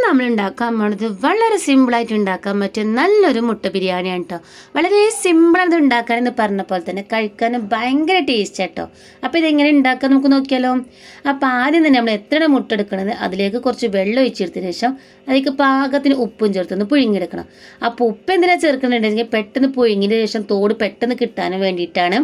നമ്മൾ ഉണ്ടാക്കാൻ പോണത് വളരെ സിമ്പിളായിട്ട് ഉണ്ടാക്കാൻ പറ്റിയ നല്ലൊരു മുട്ട ബിരിയാണിയാണ് കേട്ടോ. വളരെ സിമ്പിളായിട്ട് ഉണ്ടാക്കാനെന്ന് പറഞ്ഞ പോലെ തന്നെ കഴിക്കാനും ഭയങ്കര ടേസ്റ്റ് കേട്ടോ. അപ്പോൾ ഇതെങ്ങനെ ഉണ്ടാക്കാൻ നമുക്ക് നോക്കിയാലോ. അപ്പോൾ ആദ്യം തന്നെ നമ്മൾ എത്ര മുട്ട എടുക്കണത് അതിലേക്ക് കുറച്ച് വെള്ളം ഒഴിച്ചെടുത്തതിന് ശേഷം അതിലേക്ക് പാകത്തിന് ഉപ്പും ചേർത്തൊന്ന് പുഴുങ്ങിയെടുക്കണം. അപ്പോൾ ഉപ്പ് എന്തിനാണ് ചേർക്കുന്നുണ്ടെങ്കിൽ പെട്ടെന്ന് പുഴുങ്ങിയതിന് ശേഷം തോട് പെട്ടെന്ന് കിട്ടാനും വേണ്ടിയിട്ടാണ്.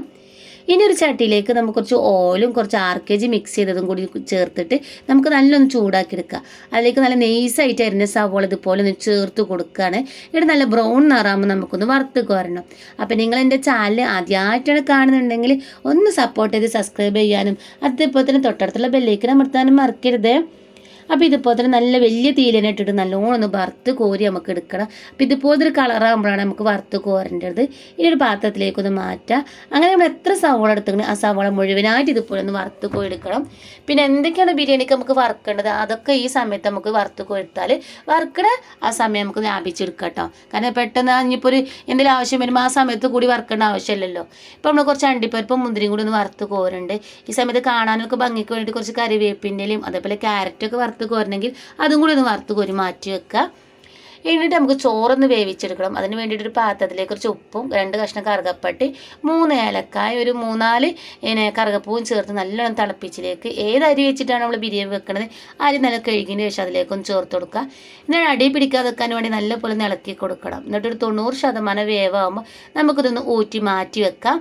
ഇനി ഒരു ചട്ടിയിലേക്ക് നമുക്ക് കുറച്ച് ഓയിലും കുറച്ച് RPG മിക്സ് ചെയ്തതും കൂടി ചേർത്തിട്ട് നമുക്ക് നല്ലൊന്ന് ചൂടാക്കി എടുക്കുക. അതിലേക്ക് നല്ല നെയ്സായിട്ട് അരിഞ്ഞ സവോള ഇതുപോലെ ഒന്ന് ചേർത്ത് കൊടുക്കുകയാണ്. ഇവിടെ നല്ല ബ്രൗൺ നിറാകുമ്പോൾ നമുക്കൊന്ന് വറുത്ത് കോരണം. അപ്പം നിങ്ങൾ എൻ്റെ ചാനൽ ആദ്യമായിട്ടാണ് കാണുന്നുണ്ടെങ്കിൽ ഒന്ന് സപ്പോർട്ട് ചെയ്ത് സബ്സ്ക്രൈബ് ചെയ്യാനും അതേപോലെ തന്നെ തൊട്ടടുത്തുള്ള ബെല്ലൈക്കൻ അമർത്താനും മറക്കരുത്. അപ്പോൾ ഇതുപോലെ തന്നെ നല്ല വലിയ തീയിലിനെ ഇട്ടിട്ട് നല്ലോണം ഒന്ന് വറുത്ത് കോരി നമുക്ക് എടുക്കണം. അപ്പോൾ ഇതുപോലത്തെ ഒരു കളറാകുമ്പോഴാണ് നമുക്ക് വറുത്ത് കോരേണ്ടത്. ഈ ഒരു പാത്രത്തിലേക്കൊന്ന് മാറ്റാം. അങ്ങനെ നമ്മൾ എത്ര സവോള എടുത്തിക്കണം ആ സവോള മുഴുവനായിട്ട് ഇതുപോലെ ഒന്ന് വറുത്ത് കോരിയെടുക്കണം. പിന്നെ എന്തൊക്കെയാണ് ബിരിയാണിക്ക് നമുക്ക് വറുക്കേണ്ടത് അതൊക്കെ ഈ സമയത്ത് നമുക്ക് വറുത്ത് കോരിട്ടാൽ വറുക്കണ ആ സമയം നമുക്ക് ലാഭിച്ചെടുക്കാം കേട്ടോ. കാരണം പെട്ടെന്ന് ഇനിയിപ്പോൾ ഒരു എന്തെങ്കിലും ആവശ്യം വരുമ്പോൾ ആ സമയത്ത് കൂടി വറുക്കേണ്ട ആവശ്യമില്ലല്ലോ. ഇപ്പോൾ നമ്മൾ കുറച്ച് അണ്ടിപ്പരിപ്പും മുന്തിരിയും കൂടി ഒന്ന് വറുത്ത് കോരുന്നുണ്ട്. ഈ സമയത്ത് കാണാനൊക്കെ ഭംഗിക്ക് വേണ്ടിയിട്ട് കുറച്ച് കറിവേപ്പിൻ്റെയും അതേപോലെ ക്യാരറ്റൊക്കെ വറുത്ത് കോരണമെങ്കിൽ അതും കൂടി ഒന്ന് വറുത്ത് കോരി മാറ്റി വെക്കുക. എന്നിട്ട് നമുക്ക് ചോറൊന്ന് വേവിച്ചെടുക്കണം. അതിന് വേണ്ടിയിട്ട് ഒരു പാത്രത്തിലേക്ക് കുറച്ച് ഉപ്പും 2 കഷ്ണം കറുകപ്പട്ടി 3 ഏലക്കായ ഒരു 3-4 കറുകപ്പൂവും ചേർത്ത് നല്ലോണം തിളപ്പിച്ചിലേക്ക് ഏത് അരി വെച്ചിട്ടാണ് നമ്മൾ ബിരിയാണി വെക്കുന്നത് അരി നല്ല കഴുകിയതിന് ശേഷം അതിലേക്കൊന്ന് ചേർത്ത് കൊടുക്കുക. എന്നിട്ട് അടി പിടിക്കാതെ വെക്കാൻ വേണ്ടി നല്ലപോലെ ഇളക്കി കൊടുക്കണം. എന്നിട്ടൊരു 90% വേവാകുമ്പോൾ നമുക്കിതൊന്ന് ഊറ്റി മാറ്റി വെക്കാം.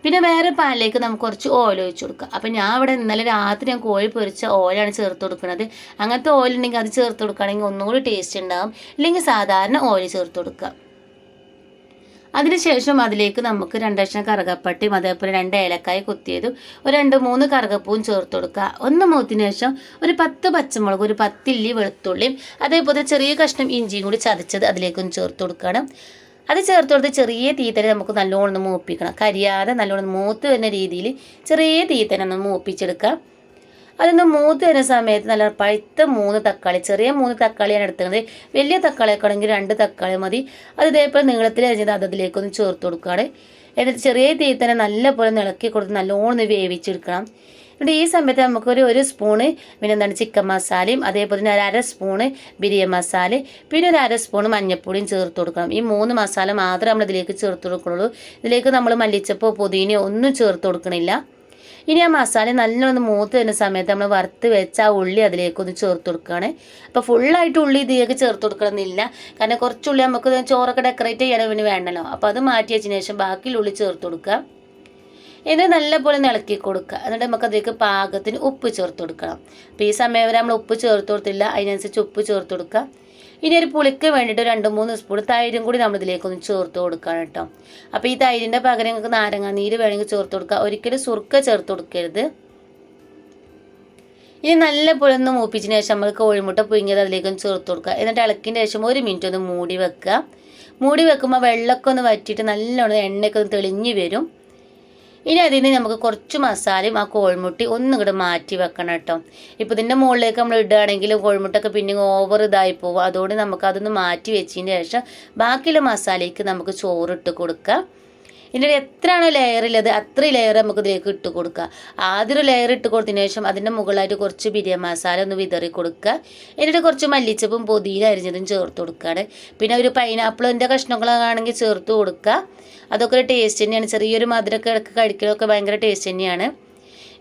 പിന്നെ വേറെ പാനിലേക്ക് നമുക്ക് കുറച്ച് ഓയിൽ ഒഴിച്ച് കൊടുക്കാം. അപ്പം ഞാൻ ഇവിടെ ഇന്നലെ രാത്രി ഞാൻ കോഴി പൊരിച്ച ഓയിലാണ് ചേർത്ത് കൊടുക്കുന്നത്. അങ്ങനത്തെ ഓയിൽ ഉണ്ടെങ്കിൽ അത് ചേർത്ത് കൊടുക്കുകയാണെങ്കിൽ ഒന്നുകൂടി ടേസ്റ്റ് ഉണ്ടാകും. ഇല്ലെങ്കിൽ സാധാരണ ഓയിൽ ചേർത്ത് കൊടുക്കുക. അതിനുശേഷം അതിലേക്ക് നമുക്ക് 2 കഷ്ണം കറുകപ്പട്ടിയും അതേപോലെ 2 ഏലക്കായ കുത്തിയതും ഒരു 2-3 കറുകപ്പൂവും ചേർത്ത് കൊടുക്കുക. ഒന്ന് മൂത്തിന് ശേഷം ഒരു 10 പച്ചമുളക് ഒരു 10 ഇല്ലി വെളുത്തുള്ളിയും അതേപോലെ ചെറിയ കഷ്ണം ഇഞ്ചിയും കൂടി ചതച്ചത് അതിലേക്കൊന്ന് ചേർത്ത് കൊടുക്കണം. അത് ചേർത്ത് കൊടുത്ത് ചെറിയ തീ തന്നെ നമുക്ക് നല്ലോണം മൂപ്പിക്കണം. കരിയാതെ നല്ലോണം മൂത്ത് വരുന്ന രീതിയിൽ ചെറിയ തീ തന്നെ ഒന്ന് മൂപ്പിച്ചെടുക്കാം. അതൊന്ന് മൂത്ത് വരുന്ന സമയത്ത് നല്ല പഴുത്ത 3 തക്കാളി ചെറിയ 3 തക്കാളിയാണ് എടുത്തത്. വലിയ തക്കാളിയൊക്കെ ആണെങ്കിൽ 2 തക്കാളി മതി. അത് ഇതേപോലെ നീളത്തിൽ അരിഞ്ഞത് അതിലേക്കൊന്ന് ചേർത്ത് കൊടുക്കുകയാണ്. എന്നിട്ട് ചെറിയ തീ തന്നെ നല്ലപോലെ ഇളക്കി കൊടുത്ത് നല്ലോണം വേവിച്ചെടുക്കണം. എന്നിട്ട് ഈ സമയത്ത് നമുക്കൊരു 1 സ്പൂണ് പിന്നെ ചിക്കൻ മസാലയും അതേപോലെ തന്നെ 1/2 സ്പൂണ് ബിരിയാണി മസാല പിന്നെ ഒരു 1/2 സ്പൂണ് മഞ്ഞൾപ്പൊടിയും ചേർത്ത് കൊടുക്കണം. ഈ 3 മസാല മാത്രമേ നമ്മൾ ഇതിലേക്ക് ചേർത്ത് കൊടുക്കുള്ളൂ. ഇതിലേക്ക് നമ്മൾ മല്ലിച്ചപ്പോ പുതിനയോ ഒന്നും ചേർത്ത് കൊടുക്കണില്ല. ഇനി ആ മസാല നല്ലോണം മൂത്ത് വരുന്ന സമയത്ത് നമ്മൾ വറുത്ത് വെച്ച ആ ഉള്ളി അതിലേക്കൊന്ന് ചേർത്ത് കൊടുക്കുകയാണ്. അപ്പോൾ ഫുള്ളായിട്ട് ഉള്ളി ഇതിലേക്ക് ചേർത്ത് കൊടുക്കണമെന്നില്ല. കാരണം കുറച്ചുള്ളി നമുക്ക് ചോറൊക്കെ ഡെക്കറേറ്റ് ചെയ്യാൻ വേണ്ടല്ലോ. അപ്പോൾ അത് മാറ്റി വെച്ചതിന് ശേഷം ബാക്കിയുള്ള ഉള്ളി ചേർത്ത് കൊടുക്കുക. എന്നിട്ട് നല്ലപോലെ ഇളക്കി കൊടുക്കുക. എന്നിട്ട് നമുക്ക് അതിലേക്ക് പാകത്തിന് ഉപ്പ് ചേർത്ത് കൊടുക്കണം. അപ്പോൾ ഈ സമയം വരെ നമ്മൾ ഉപ്പ് ചേർത്ത് കൊടുത്തില്ല. അതിനനുസരിച്ച് ഉപ്പ് ചേർത്ത് കൊടുക്കുക. ഇനി ഒരു പുളിക്ക് വേണ്ടിയിട്ട് 2-3 സ്പൂൺ തൈരും കൂടി നമ്മൾ ഇതിലേക്കൊന്ന് ചേർത്ത് കൊടുക്കണം കേട്ടോ. അപ്പോൾ ഈ തൈരിൻ്റെ പകരം നിങ്ങൾക്ക് നാരങ്ങ നീര് വേണമെങ്കിൽ ചേർത്ത് കൊടുക്കുക. ഒരിക്കലും സുർക്ക ചേർത്ത് കൊടുക്കരുത്. ഇനി നല്ലപോലെ ഒന്ന് മൂപ്പിച്ചതിന് ശേഷം നമ്മൾ കോഴിമുട്ട പുഴുങ്ങിയത് അതിലേക്കൊന്ന് ചേർത്ത് കൊടുക്കുക. എന്നിട്ട് ഇളക്കിൻ്റെ ശേഷം 1 മിനിറ്റ് ഒന്ന് മൂടി വെക്കുക. മൂടി വെക്കുമ്പോൾ വെള്ളമൊക്കെ ഒന്ന് വറ്റിയിട്ട് നല്ലോണം എണ്ണയൊക്കെ ഒന്ന് തെളിഞ്ഞ് വരും. ഇനി അതിന് നമുക്ക് കുറച്ച് മസാലയും ആ കോഴിമുട്ടി ഒന്നും കൂടെ മാറ്റി വെക്കണം കേട്ടോ. ഇപ്പോൾ ഇതിൻ്റെ മുകളിലേക്ക് നമ്മൾ ഇടുകയാണെങ്കിലും കോഴിമുട്ടൊക്കെ പിന്നെ ഓവർ ഇതായി പോകും. അതുകൊണ്ട് നമുക്ക് അതൊന്ന് മാറ്റി വെച്ചതിന് ശേഷം ബാക്കിയുള്ള മസാലയ്ക്ക് നമുക്ക് ചോറിട്ട് കൊടുക്കാം. ഇതിൻ്റെ എത്രയാണോ ലെയറുള്ളത് അത്രയും ലെയർ നമുക്ക് ഇതിലേക്ക് ഇട്ട് കൊടുക്കുക. ആദ്യം ഒരു ലെയർ ഇട്ട് കൊടുത്തതിന് ശേഷം അതിൻ്റെ മുകളിലായിട്ട് കുറച്ച് ബിരിയാണി മസാല ഒന്ന് വിതറി കൊടുക്കുക. എന്നിട്ട് കുറച്ച് മല്ലിച്ചപ്പും പൊതിയിൽ അരിഞ്ഞതും ചേർത്ത് കൊടുക്കുകയാണ്. പിന്നെ ഒരു പൈനാപ്പിളിൻ്റെ കഷ്ണങ്ങളാണെങ്കിൽ ചേർത്ത് കൊടുക്കുക. അതൊക്കെ ഒരു ടേസ്റ്റ് തന്നെയാണ്. ചെറിയൊരു മധുരമൊക്കെ ഇടയ്ക്ക് കഴിക്കലൊക്കെ ഭയങ്കര ടേസ്റ്റ് തന്നെയാണ്.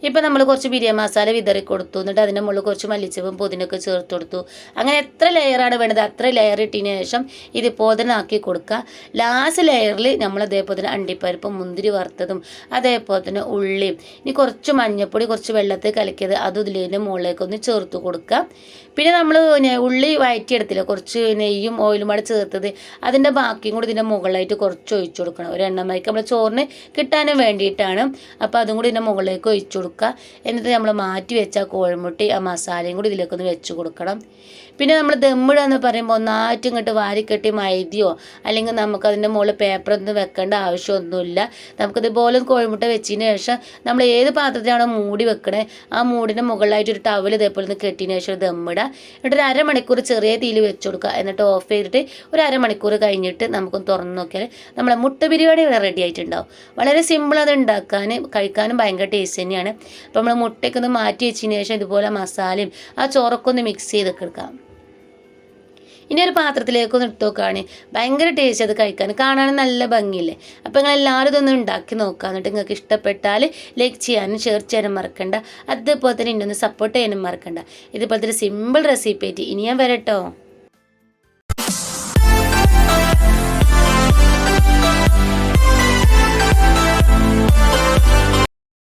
ഇപ്പോൾ നമ്മൾ കുറച്ച് ബിരിയാണി മസാല വിതറി കൊടുത്തു. എന്നിട്ട് അതിൻ്റെ മുകളിൽ കുറച്ച് മല്ലിച്ചപ്പും പുതിനൊക്കെ ചേർത്ത് കൊടുത്തു. അങ്ങനെ എത്ര ലെയറാണ് വേണ്ടത് അത്ര ലെയർ ഇട്ടതിന് ശേഷം ഇതുപോലെ തന്നെ ആക്കി കൊടുക്കുക. ലാസ്റ്റ് ലെയറിൽ നമ്മൾ അതേപോലെ തന്നെ അണ്ടിപ്പരിപ്പും മുന്തിരി വറുത്തതും അതേപോലെ തന്നെ ഉള്ളിയും ഇനി കുറച്ച് മഞ്ഞൾപ്പൊടി കുറച്ച് വെള്ളത്തിൽ കലക്കിയത് അതും ഇതിൻ്റെ മുകളിലേക്കൊന്ന് ചേർത്ത് കൊടുക്കുക. പിന്നെ നമ്മൾ ഉള്ളി വഴറ്റിയെടുത്തില്ല കുറച്ച് നെയ്യും ഓയിലും കൂടെ ചേർത്തത് അതിൻ്റെ ബാക്കിയും കൂടി ഇതിൻ്റെ മുകളിലായിട്ട് കുറച്ച് ഒഴിച്ചു കൊടുക്കണം. ഒരു എണ്ണമയക്ക് നമ്മൾ ചോറിന് കിട്ടാനും വേണ്ടിയിട്ടാണ്. അപ്പോൾ അതും കൂടി ഇതിൻ്റെ മുകളിലേക്ക് ഒഴിച്ചു കൊടുക്കുക. എന്നിട്ട് നമ്മൾ മാറ്റി വെച്ച കോഴിമുട്ടി ആ മസാലയും കൂടി ഇതിലേക്കൊന്ന് വെച്ച് കൊടുക്കണം. പിന്നെ നമ്മൾ ദമ്മിടാന്ന് പറയുമ്പോൾ ഒന്നായിട്ട് ഇങ്ങോട്ട് വാരിക്കെട്ടി മൈദയോ അല്ലെങ്കിൽ നമുക്ക് അതിൻ്റെ മുകളിൽ പേപ്പറൊന്നും വെക്കേണ്ട ആവശ്യമൊന്നുമില്ല. നമുക്കിതുപോലെ കോഴിമുട്ട വെച്ചതിന് ശേഷം നമ്മൾ ഏത് പാത്രത്തിലാണോ മൂടി വെക്കണേ ആ മൂടിൻ്റെ മുകളിലായിട്ട് ഒരു ടവൽ ഇതേപോലെ ഒന്ന് കെട്ടിയതിന് ശേഷം ദമ്മിടുക. എന്നിട്ട് ഒരു 1/2 മണിക്കൂർ ചെറിയ തീയിൽ വെച്ച് കൊടുക്കുക. എന്നിട്ട് ഓഫ് ചെയ്തിട്ട് ഒരു 1/2 മണിക്കൂർ കഴിഞ്ഞിട്ട് നമുക്കൊന്ന് തുറന്ന് നോക്കിയാൽ നമ്മളെ മുട്ട ബിരിയാണി ഇവിടെ റെഡി ആയിട്ടുണ്ടാവും. വളരെ സിമ്പിൾ അത് ഉണ്ടാക്കാനും കഴിക്കാനും ഭയങ്കര ടേസ്റ്റ് തന്നെയാണ്. അപ്പോൾ നമ്മൾ മുട്ടയ്ക്ക് ഒന്ന് മാറ്റി വെച്ചതിന് ശേഷം ഇതുപോലെ മസാലയും ആ ചോറൊക്കെ ഒന്ന് മിക്സ് ചെയ്തൊക്കെ എടുക്കാം. ഇനി ഒരു പാത്രത്തിലേക്ക് ഒന്ന് ഇട്ട് നോക്കുകയാണ്. ഭയങ്കര ടേസ്റ്റ് അത് കഴിക്കാൻ, കാണാൻ നല്ല ഭംഗിയില്ലേ. അപ്പോൾ നിങ്ങൾ എല്ലാവരും ഇതൊന്ന് ഉണ്ടാക്കി നോക്കുക. എന്നിട്ട് നിങ്ങൾക്ക് ഇഷ്ടപ്പെട്ടാൽ ലൈക്ക് ചെയ്യാനും ഷെയർ ചെയ്യാനും മറക്കണ്ട. അതുപോലെ തന്നെ ഇന്നൊന്ന് സപ്പോർട്ട് ചെയ്യാനും മറക്കണ്ട. ഇതുപോലത്തെ ഒരു സിമ്പിൾ റെസിപ്പി ആയിട്ട് ഇനി ഞാൻ വരട്ടോ.